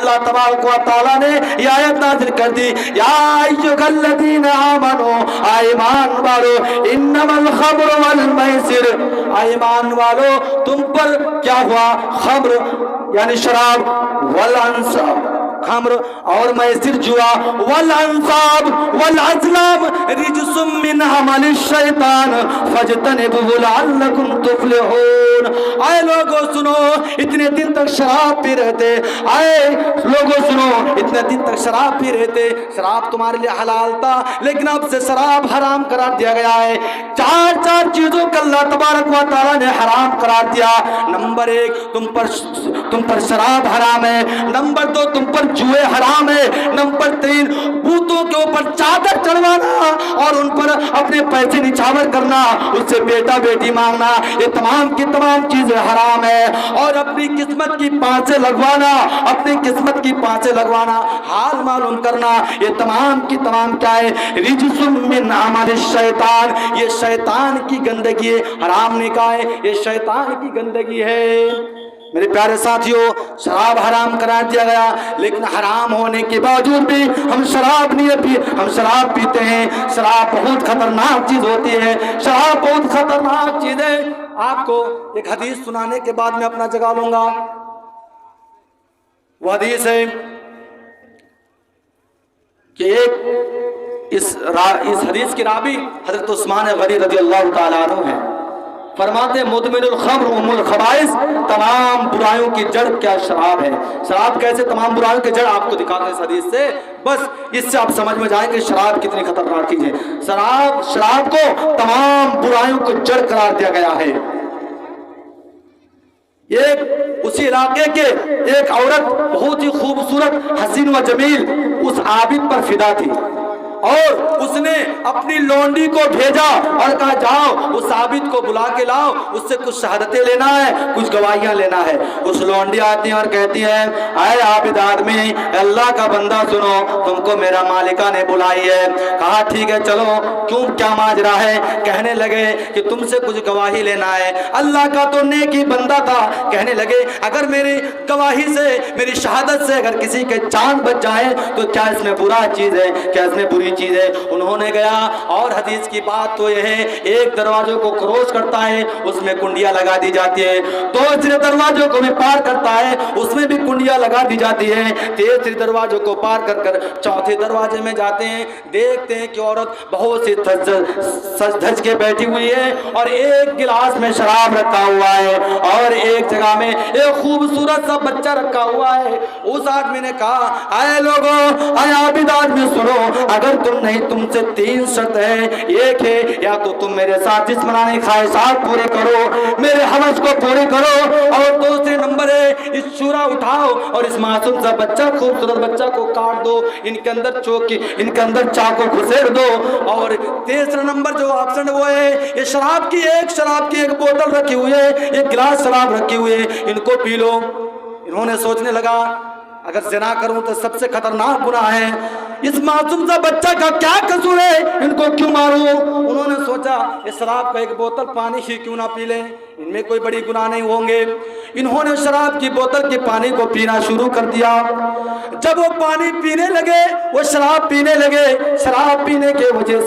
अल्लाह तबारक व तआला ने ये आयत नाज़िल कर दी, या अय्युहल्लज़ीना आमनू, ईमान वालो, इन्नमल खम्रु वल मैसिर, ईमान वालो तुम पर क्या हुआ, खम्र यानी शराब, वल अंसाब खम्र और मैसिर जुआ, वल अंसाब वल अज़लाम रिजसुम मिन अमलिश शैतान फजतनिबुहु लअल्लकुम तुफ्लिहून। आए लोगों सुनो, इतने दिन तक शराब पी रहे थे, आए लोगों सुनो, इतने दिन तक शराब पी रहे थे, शराब तुम्हारे लिए हलाल था, लेकिन अब से शराब हराम करार दिया गया है। चार चीजों को अल्लाह तबारक व तआला ने हराम करार दिया। नंबर 1 तुम पर शराब हराम है, नंबर 2 तुम पर जुए हराम है, नंबर 3 बूतों के ऊपर चादर चढ़वाना और उन पर अपने पैसे निछावर करना, उससे बेटा बेटी मांगना, ये तमाम की तमाम चीजें हराम है। और अपनी किस्मत की पांचें लगवाना, अपनी किस्मत की पांचें लगवाना, हाल मालूम करना, ये तमाम की तमाम क्या है, रिजसुम मिन अमलिश शैतान, ये शैतान की गंदगी है। हराम ने कहा है ये शैतान की गंदगी है। मेरे प्यारे साथियों, शराब हराम करार दिया गया, लेकिन हराम होने के बावजूद भी हम शराब पीते हैं। शराब बहुत खतरनाक चीज होती है, शराब बहुत खतरनाक चीज है। आपको एक हदीस सुनाने के बाद मैं अपना जगा लूंगा। वो हदीस है कि इस हदीस की रावी हजरत उस्मान गनी रज़ी अल्लाह तआला अन्हु है। फरमाते मुदमिनुल खम्र उम्मुल खबाइस, तमाम बुराइयों की जड़ क्या शराब है। शराब कैसे तमाम बुराइयों की जड़ आपको दिखाते हैं इस हदीस से। बस इससे आप समझ में जाएंगे शराब कितनी खतरनाक चीज है। शराब को तमाम बुराइयों को जड़ करार दिया गया है। उसी इलाके के एक औरत बहुत ही खूबसूरत हसीन व जमील उस आबिद पर फिदा थी, और उसने अपनी लौंडी को भेजा और कहा जाओ उस आबिद को बुला के लाओ, उससे कुछ शहादतें लेना है, कुछ गवाहियां लेना है। उस लौंडी आती है और कहती है, आए आबिद आदमी, अल्लाह का बंदा सुनो, तुमको मेरा मालिका ने बुलाई है। कहा ठीक है चलो, क्यों क्या माजरा है। कहने लगे कि तुमसे कुछ गवाही लेना है। अल्लाह का तो नेकी बंदा था। कहने लगे अगर मेरी गवाही से, मेरी शहादत से अगर किसी के जान बच जाए तो क्या इसमें बुरा चीज है, क्या इसमें बुरी चीज है। उन्होंने गया, और हदीस की बात तो यह है, एक दरवाजों को क्रॉस करता है उसमें कुंडियां लगा दी जाती है, दूसरे दरवाजों को भी पार करता है उसमें भी कुंडियां लगा दी जाती है, तीसरे दरवाजों को पार कर कर चौथे दरवाजे में जाते हैं, देखते हैं कि औरत बहुत सी सज धज के बैठी हुई है और एक गिलास में शराब रखा हुआ है और एक जगह में एक खूबसूरत सा बच्चा रखा हुआ है। उस आदमी ने कहा, आए लोगों, आए आबिद आदमी सुनो, अगर तुम नहीं, तुमसे 3 शर्त है। एक है, या तो तुम मेरे साथ जिस्मानी ख्वाहिशात पूरे करो, मेरे हवस को पूरे करो, और दूसरे नंबर है इस शूरा उठाओ और इस मासूम सा बच्चा, खूबसूरत बच्चा को काट दो, इनके अंदर चाकू घुसेड़ दो, और तीसरा नंबर जो ऑप्शन वो है, ये शराब की एक बोतल रखी हुई है, एक गिलास शराब रखी हुई है, इनको पी लो। इन्होंने सोचने लगा अगर ज़िना करूं तो सबसे खतरनाक गुनाह है, इस मासूम सा बच्चा का क्या कसूर है, इनको क्यों मारूं। उन्होंने सोचा इस शराब का एक बोतल पानी ही क्यों ना पी लें, इनमें कोई बड़ी गुनाह नहीं होंगे। इन्होंने शराब की बोतल के पानी को पीना शुरू कर दिया। जब वो पानी पीने लगे, वो शराब पीने लगे, शराब पीने के वजह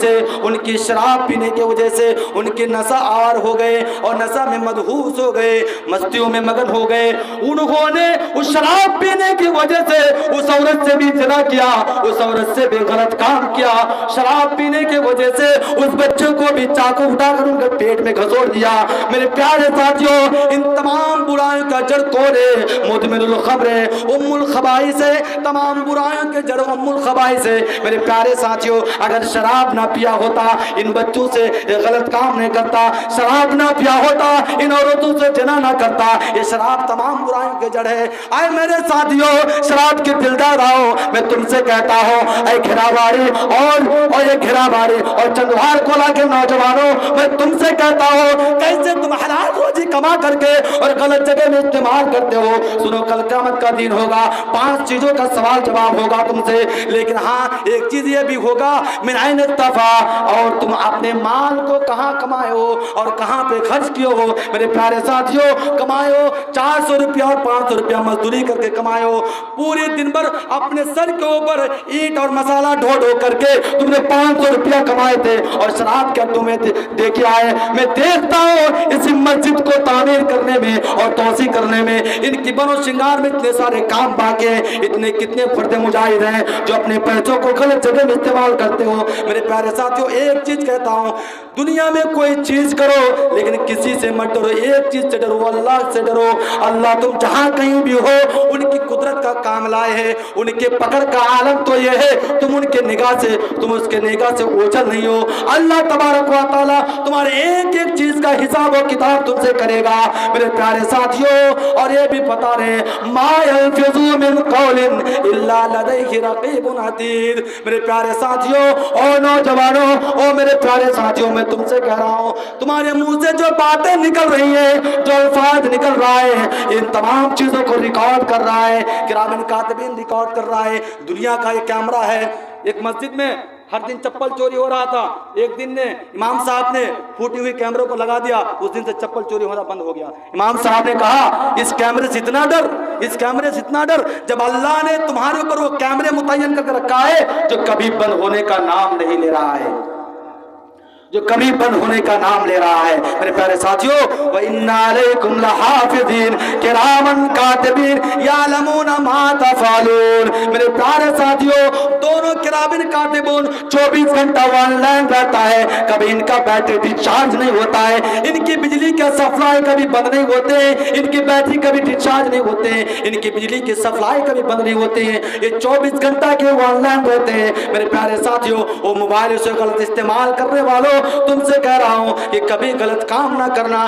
से उनकी नशा आवर हो गए और नशा में मदहूस हो गए, मस्तियों में मगन हो गए। उन्होंने उस शराब पीने की वजह से उस औरत से भी ज़िना किया, उस औरत से भी गलत काम किया। शराब पीने के वजह से उस बच्चे को भी चाकू उठाकर उनके पेट में घसोड़ दिया। मेरे प्यारे साथियों, इन तमाम बुराइयों का जड़ कौन है? मुदमिनुल खम्र है, उम्मुल खबाइस है। तमाम बुराइयों के जड़ उम्मुल खबाइस है। मेरे प्यारे साथियों, अगर शराब ना पिया होता, इन बच्चों से गलत काम नहीं करता, शराब ना पिया होता, इन औरतों से ज़िना ना करता। ये शराब तमाम बुराइयों के जड़ है। आए मेरे साथियों, शराब के दिल दादाओ, मैं तुमसे कहता हूँ ऐ घिराबाड़ी और ये घिराबाड़ी और चंदवार कोला के नौजवानों, मैं तुमसे कहता हूँ कैसे तुम हलाल रोजी कमा करके और गलत जगह में इस्तेमाल करते हो। सुनो, कल क़यामत का दिन होगा, 5 चीजों का सवाल जवाब होगा तुमसे, लेकिन हाँ एक चीज ये भी होगा, मिन ऐन इत्तफा, और तुम अपने माल को कहाँ कमाए हो और कहाँ पे खर्च किए हो। मेरे प्यारे साथियों, कमाए हो 400 रुपया और 500 रुपया मजदूरी करके कमाए हो, पूरे दिन भर अपने सर के ऊपर ईंट और मसाला ढो ढो करके तुमने 500 रुपया कमाए थे और शराब क्या तुम्हें देके आए। मैं देखता हूँ इसी मस्जिद को तामीर करने में और तोसी करने में, इनकी बनो श्रृंगार में इतने सारे काम बाकी हैं, इतने कितने फर्द मुजाहिद हैं जो अपने पैसों को गलत जगह में इस्तेमाल करते हो। मेरे प्यारे साथियों, एक चीज कहता हूँ, दुनिया में कोई चीज करो लेकिन किसी से मत डरो, एक चीज से डरो, अल्लाह से डरो। अल्लाह तुम जहां कहीं भी हो उनकी कुदरत का काम लाए है, उनके पकड़ का आलम तो ये है, तुम उनके निगाह से, तुम उसके निगाह से ओझल नहीं हो। अल्लाह तबारक व तआला तुम्हारे एक एक चीज का हिसाब और किताब तुमसे करेगा। मेरे प्यारे साथियों, और ये भी पता रहे, मा यल्फिज़ु मिन कौलिन इल्ला लदैहि रक़ीबुन अतीद। मेरे प्यारे साथियों और नौजवानों, और मेरे प्यारे साथियों, मैं तुमसे कह रहा हूँ, तुम्हारे मुंह से जो बातें निकल रही है, जो अल्फाज निकल रहा है, इन तमाम चीजों को रिकॉर्ड कर रहा है, किरामन कातिबीन रिकॉर्ड कर रहा है। दुनिया का एक कैमरा है। एक मस्जिद में हर दिन चप्पल चोरी हो रहा था, एक दिन ने इमाम साहब ने फूटी हुई कैमरे को लगा दिया, उस दिन से चप्पल चोरी होना बंद हो गया। इमाम साहब ने कहा, इस कैमरे से इतना डर, इस कैमरे से इतना डर, जब अल्लाह ने तुम्हारे ऊपर वो कैमरे मुतय्यन करके रखा है जो कभी बंद होने का नाम नहीं ले रहा है, जो कभी बंद होने का नाम ले रहा है। मेरे प्यारे साथियों, व इन्ना अलैकुम लहाफिज़ीन किरामन कातिबीन यालमून मा तफ़अलून। मेरे प्यारे साथियों, दोनों किरामन कातिबून 24 घंटा ऑनलाइन रहता है, कभी इनका बैटरी डिस्चार्ज नहीं होता है, इनकी बिजली के सप्लाई कभी बंद नहीं होते, इनकी बैटरी कभी डिस्चार्ज नहीं होते, इनकी बिजली की सप्लाई कभी बंद नहीं होती है, ये 24 घंटा के ऑनलाइन रहते हैं। मेरे प्यारे साथियों, वो मोबाइल से गलत इस्तेमाल करने वालों, तुमसे कह रहा हूं कि कभी गलत काम ना करना।